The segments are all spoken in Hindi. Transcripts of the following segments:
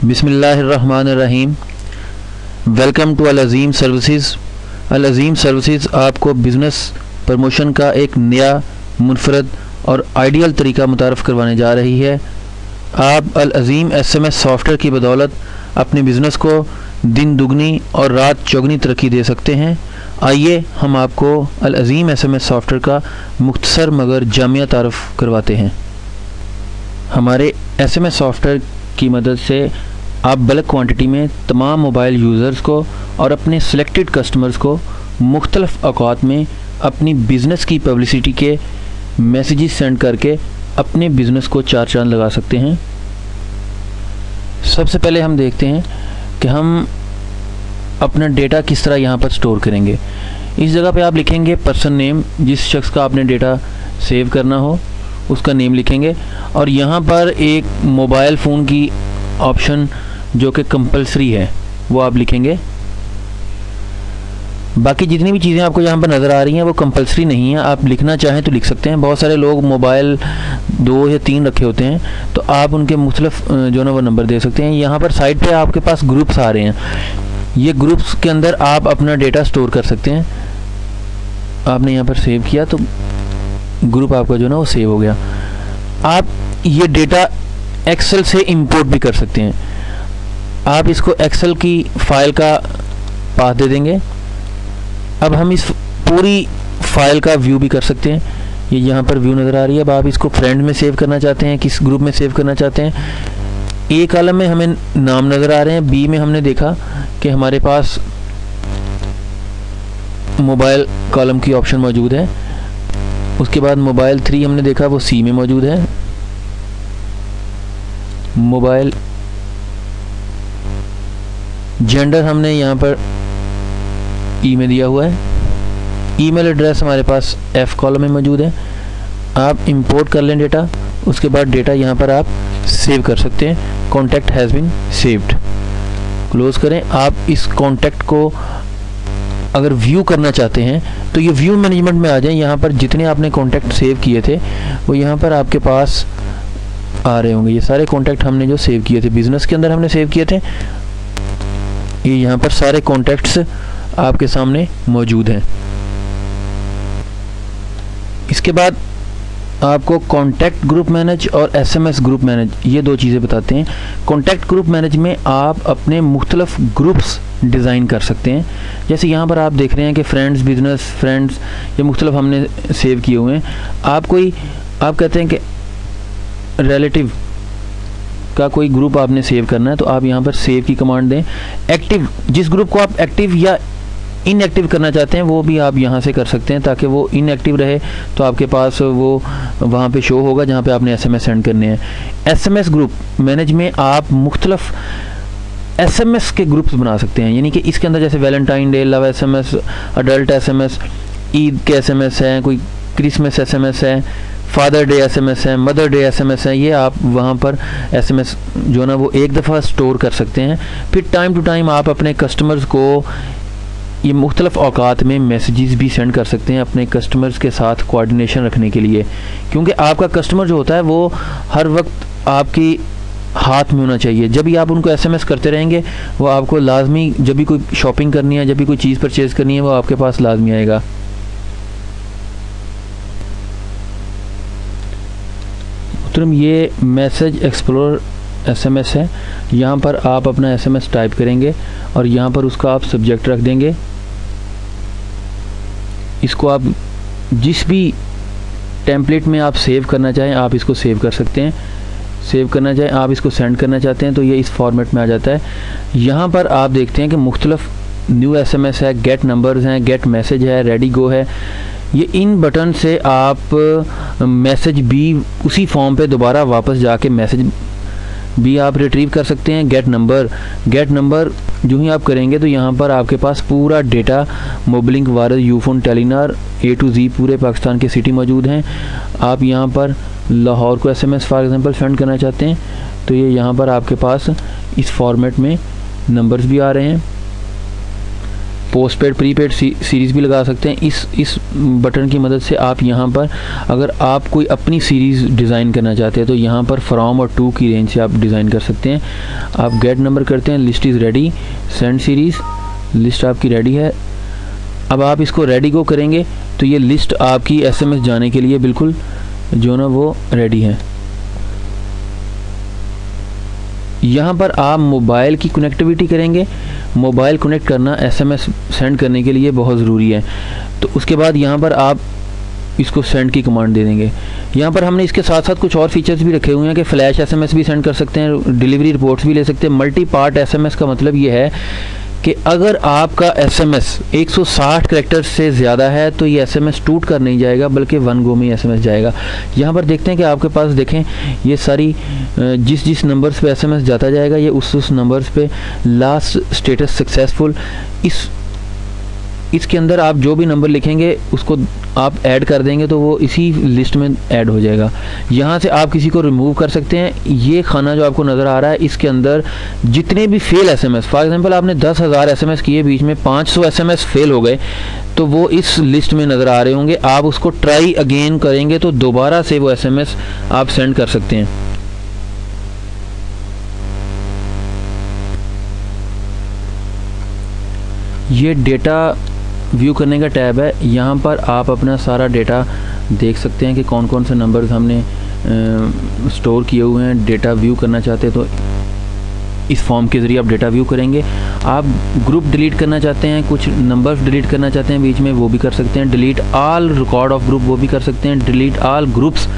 बिस्मिल्लाहिर्रहमानिर्रहीम। Welcome to Al Azeem services. Al Azeem services आपको बिज़नेस प्रमोशन का एक नया मुनफरद और आइडियल तरीका मुतारफ़ करवाने जा रही है। आप अल अज़ीम SMS सॉफ्टवेयर की बदौलत अपने बिज़नेस को दिन दुगनी और रात चौगनी तरक्की दे सकते हैं। आइए हम आपको अल अज़ीम SMS सॉफ्टवेयर का मुख्तसर मगर जामिया तारुफ़ करवाते हैं। हमारे SMS सॉफ्टवेयर की मदद से आप बल्क क्वांटिटी में तमाम मोबाइल यूज़र्स को और अपने सिलेक्टेड कस्टमर्स को मुख्तलिफ़ औक़ात में अपनी बिज़नेस की पब्लिसिटी के मैसेजेस सेंड करके अपने बिज़नेस को चार चांद लगा सकते हैं। सबसे पहले हम देखते हैं कि हम अपना डेटा किस तरह यहाँ पर स्टोर करेंगे। इस जगह पे आप लिखेंगे पर्सन नेम, जिस शख्स का आपने डेटा सेव करना हो उसका नेम लिखेंगे, और यहाँ पर एक मोबाइल फ़ोन की ऑप्शन जो कि कंपलसरी है वो आप लिखेंगे। बाकी जितनी भी चीज़ें आपको यहाँ पर नज़र आ रही हैं वो कंपलसरी नहीं है, आप लिखना चाहें तो लिख सकते हैं। बहुत सारे लोग मोबाइल 2 या 3 रखे होते हैं तो आप उनके मुख्तलिफ जो ना वो नंबर दे सकते हैं। यहाँ पर साइड पे आपके पास ग्रुप्स आ रहे हैं, ये ग्रुप्स के अंदर आप अपना डेटा स्टोर कर सकते हैं। आपने यहाँ पर सेव किया तो ग्रुप आपका जो ना वो सेव हो गया। आप ये डेटा एक्सेल से इंपोर्ट भी कर सकते हैं। आप इसको एक्सेल की फ़ाइल का पाथ दे देंगे। अब हम इस पूरी फ़ाइल का व्यू भी कर सकते हैं। ये यहाँ पर व्यू नज़र आ रही है। अब आप इसको फ्रेंड में सेव करना चाहते हैं, किस ग्रुप में सेव करना चाहते हैं। ए कॉलम में हमें नाम नज़र आ रहे हैं, बी में हमने देखा कि हमारे पास मोबाइल कॉलम की ऑप्शन मौजूद है। उसके बाद मोबाइल 3 हमने देखा वो सी में मौजूद है। मोबाइल जेंडर हमने यहाँ पर ई में दिया हुआ है। ईमेल एड्रेस हमारे पास एफ कॉलम में मौजूद है। आप इंपोर्ट कर लें डेटा, उसके बाद डेटा यहाँ पर आप सेव कर सकते हैं। Contact has been saved, close करें। आप इस कॉन्टैक्ट को अगर व्यू करना चाहते हैं तो ये व्यू मैनेजमेंट में आ जाए। यहाँ पर जितने आपने कॉन्टैक्ट सेव किए थे वो यहाँ पर आपके पास आ रहे होंगे। ये सारे कॉन्टैक्ट हमने जो सेव किए थे बिज़नेस के अंदर हमने सेव किए थे, ये यहाँ पर सारे कॉन्टैक्ट्स आपके सामने मौजूद हैं। इसके बाद आपको कॉन्टैक्ट ग्रुप मैनेज और SMS ग्रुप मैनेज, ये दो चीज़ें बताते हैं। कॉन्टैक्ट ग्रुप मैनेज में आप अपने मुख्तलिफ ग्रुप्स डिज़ाइन कर सकते हैं। जैसे यहाँ पर आप देख रहे हैं कि फ्रेंड्स, बिजनेस फ्रेंड्स, ये मुख्तलिफ हमने सेव किए हुए हैं। आप कहते हैं कि रिलेटिव का कोई ग्रुप आपने सेव करना है तो आप यहाँ पर सेव की कमांड दें। एक्टिव, जिस ग्रुप को आप एक्टिव या इनएक्टिव करना चाहते हैं वो भी आप यहाँ से कर सकते हैं, ताकि वो इनएक्टिव रहे तो आपके पास वो वहाँ पे शो होगा जहाँ पे आपने SMS सेंड करने हैं। SMS ग्रुप मैनेज में आप मुख्तलिफ SMS के ग्रुप्स बना सकते हैं, यानी कि इसके अंदर जैसे Valentine day, love SMS, adult SMS, Eid के SMS हैं, कोई क्रिसमस SMS है, फादर डे SMS है, मदर डे SMS है। ये आप वहाँ पर SMS जो ना वो एक दफ़ा स्टोर कर सकते हैं। फिर टाइम टू टाइम आप अपने कस्टमर्स को ये मुख्तलिफ़ औक़ात में मैसेजेस भी सेंड कर सकते हैं अपने कस्टमर्स के साथ कोऑर्डिनेशन रखने के लिए, क्योंकि आपका कस्टमर जो होता है वो हर वक्त आपकी हाथ में होना चाहिए। जब भी आप उनको SMS करते रहेंगे वो आपको लाजमी, जब भी कोई शॉपिंग करनी है, जब भी कोई चीज़ परचेज़ करनी है, वो आपके पास लाजमी आएगा। ये मैसेज एक्सप्लोर SMS है। यहाँ पर आप अपना SMS टाइप करेंगे और यहाँ पर उसका आप सब्जेक्ट रख देंगे। इसको आप जिस भी टेम्पलेट में आप सेव करना चाहें आप इसको सेव कर सकते हैं। सेव करना चाहें, आप इसको सेंड करना चाहते हैं तो ये इस फॉर्मेट में आ जाता है। यहाँ पर आप देखते हैं कि मुख्तलिफ न्यू SMS है, गेट नंबर्स हैं, गेट मैसेज है, रेडी गो है। ये इन बटन से आप मैसेज भी उसी फॉर्म पे दोबारा वापस जाके मैसेज भी आप रिट्रीव कर सकते हैं। गेट नंबर जो ही आप करेंगे तो यहाँ पर आपके पास पूरा डेटा मोबलिंक, वारस, Ufone, Telenor A to Z पूरे पाकिस्तान के सिटी मौजूद हैं। आप यहाँ पर लाहौर को SMS फॉर एग्जांपल सेंड करना चाहते हैं तो ये यहाँ पर आपके पास इस फॉर्मेट में नंबर्स भी आ रहे हैं। पोस्टपेड प्रीपेड सीरीज़ भी लगा सकते हैं। इस बटन की मदद से आप यहाँ पर अगर आप कोई अपनी सीरीज़ डिज़ाइन करना चाहते हैं तो यहाँ पर फ्रॉम और टू की रेंज से आप डिज़ाइन कर सकते हैं। आप गेट नंबर करते हैं, list is ready, send series, list आपकी रेडी है। अब आप इसको रेडी को करेंगे तो ये लिस्ट आपकी SMS जाने के लिए बिल्कुल जो ना वो रेडी है। यहाँ पर आप मोबाइल की कनेक्टिविटी करेंगे। मोबाइल कनेक्ट करना SMS सेंड करने के लिए बहुत ज़रूरी है। तो उसके बाद यहाँ पर आप इसको सेंड की कमांड दे देंगे। यहाँ पर हमने इसके साथ साथ कुछ और फीचर्स भी रखे हुए हैं कि फ्लैश SMS भी सेंड कर सकते हैं, डिलीवरी रिपोर्ट्स भी ले सकते हैं। मल्टी पार्ट SMS का मतलब ये है कि अगर आपका SMS 160 कैरेक्टर्स से ज़्यादा है तो ये SMS टूट कर नहीं जाएगा बल्कि वन गो में SMS जाएगा। यहाँ पर देखते हैं कि आपके पास देखें ये सारी जिस नंबर्स पे SMS जाता जाएगा ये उस नंबर्स पे लास्ट स्टेटस सक्सेसफुल, इसके अंदर आप जो भी नंबर लिखेंगे उसको आप ऐड कर देंगे तो वो इसी लिस्ट में ऐड हो जाएगा। यहाँ से आप किसी को रिमूव कर सकते हैं। ये खाना जो आपको नज़र आ रहा है इसके अंदर जितने भी फेल SMS, फॉर एग्जांपल आपने 10,000 SMS किए, बीच में 500 SMS फेल हो गए तो वो इस लिस्ट में नज़र आ रहे होंगे। आप उसको ट्राई अगेन करेंगे तो दोबारा से वो SMS आप सेंड कर सकते हैं। ये डेटा व्यू करने का टैब है। यहाँ पर आप अपना सारा डेटा देख सकते हैं कि कौन कौन से नंबर्स हमने स्टोर किए हुए हैं। डेटा व्यू करना चाहते हैं तो इस फॉर्म के ज़रिए आप डेटा व्यू करेंगे। आप ग्रुप डिलीट करना चाहते हैं, कुछ नंबर्स डिलीट करना चाहते हैं बीच में, वो भी कर सकते हैं। Delete all record of group वो भी कर सकते हैं। डिलीट ऑल ग्रुप्स,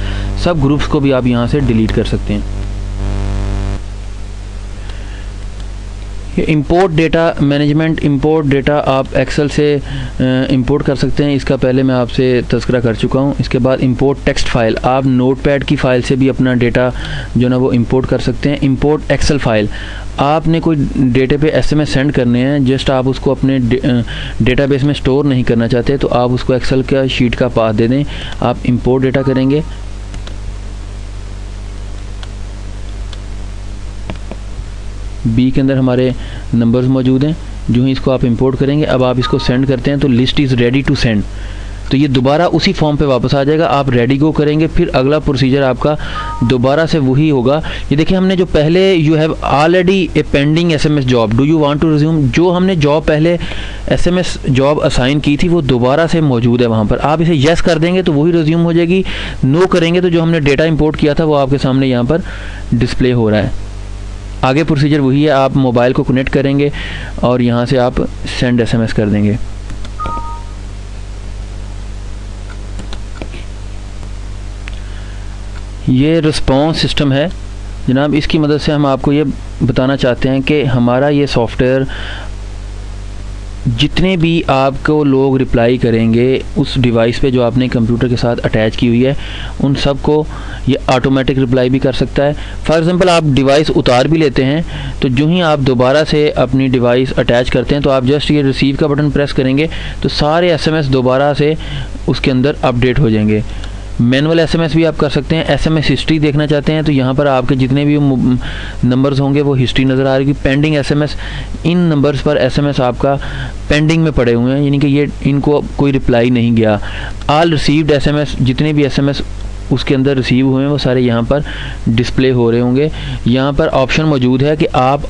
सब ग्रुप्स को भी आप यहाँ से डिलीट कर सकते हैं। Import data management, import data आप एक्सेल से इंपोर्ट कर सकते हैं, इसका पहले मैं आपसे तज़किरा कर चुका हूँ। इसके बाद इंपोर्ट टेक्स्ट फाइल, आप नोटपैड की फ़ाइल से भी अपना डेटा जो ना वो इंपोर्ट कर सकते हैं। इंपोर्ट एक्सेल फाइल, आपने कोई डेटे पे SMS सेंड करने हैं, जस्ट आप उसको अपने डेटाबेस में स्टोर नहीं करना चाहते तो आप उसको एक्सेल का शीट का पाथ दे दें। आप इंपोर्ट डेटा करेंगे। बी के अंदर हमारे नंबर्स मौजूद हैं। जो ही इसको आप इंपोर्ट करेंगे, अब आप इसको सेंड करते हैं तो list is ready to send, तो ये दोबारा उसी फॉर्म पे वापस आ जाएगा। आप रेडी गो करेंगे, फिर अगला प्रोसीजर आपका दोबारा से वही होगा। ये देखिए हमने जो पहले you have already a pending SMS job, do you want to resume, जो हमने जॉब पहले SMS जॉब असाइन की थी वो दोबारा से मौजूद है वहाँ पर। आप इसे येस कर देंगे तो वही रिज्यूम हो जाएगी, नो करेंगे तो जो हमने डेटा इंपोर्ट किया था वो आपके सामने यहाँ पर डिस्प्ले हो रहा है। आगे प्रोसीजर वही है, आप मोबाइल को कनेक्ट करेंगे और यहाँ से आप सेंड SMS कर देंगे। ये रिस्पॉन्स सिस्टम है जनाब, इसकी मदद से हम आपको ये बताना चाहते हैं कि हमारा ये सॉफ्टवेयर जितने भी आपको लोग रिप्लाई करेंगे उस डिवाइस पे जो आपने कंप्यूटर के साथ अटैच की हुई है उन सब को ये ऑटोमेटिक रिप्लाई भी कर सकता है। फॉर एग्जांपल आप डिवाइस उतार भी लेते हैं तो जो ही आप दोबारा से अपनी डिवाइस अटैच करते हैं तो आप जस्ट ये रिसीव का बटन प्रेस करेंगे तो सारे SMS दोबारा से उसके अंदर अपडेट हो जाएंगे। मैनुअल SMS भी आप कर सकते हैं। SMS हिस्ट्री देखना चाहते हैं तो यहाँ पर आपके जितने भी नंबर्स होंगे वो हिस्ट्री नज़र आ रही है। पेंडिंग SMS, इन नंबर्स पर SMS आपका पेंडिंग में पड़े हुए हैं, यानी कि ये इनको कोई रिप्लाई नहीं गया। ऑल रिसीव्ड SMS, जितने भी SMS उसके अंदर रिसीव हुए हैं वो सारे यहाँ पर डिस्प्ले हो रहे होंगे। यहाँ पर ऑप्शन मौजूद है कि आप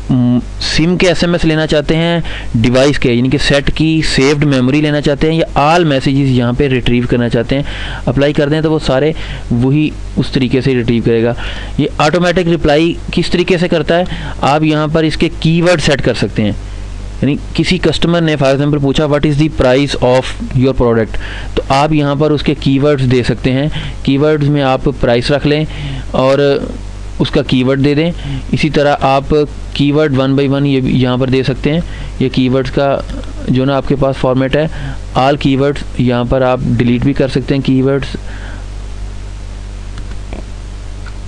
सिम के SMS लेना चाहते हैं डिवाइस के, यानी कि सेट की सेव्ड मेमोरी लेना चाहते हैं, या ऑल मैसेजेस यहाँ पे रिट्रीव करना चाहते हैं। अप्लाई कर दें तो वो सारे वही उस तरीके से रिट्रीव करेगा। ये ऑटोमेटिक रिप्लाई किस तरीके से करता है, आप यहाँ पर इसके कीवर्ड सेट कर सकते हैं। यानी किसी कस्टमर ने फॉर एग्जांपल पूछा what is the price of your product, तो आप यहाँ पर उसके कीवर्ड्स दे सकते हैं। कीवर्ड्स में आप प्राइस रख लें और उसका कीवर्ड दे दें। इसी तरह आप कीवर्ड 1 by 1 ये यहाँ पर दे सकते हैं। ये कीवर्ड्स का जो ना आपके पास फॉर्मेट है, ऑल कीवर्ड्स यहाँ पर आप डिलीट भी कर सकते हैं कीवर्ड्स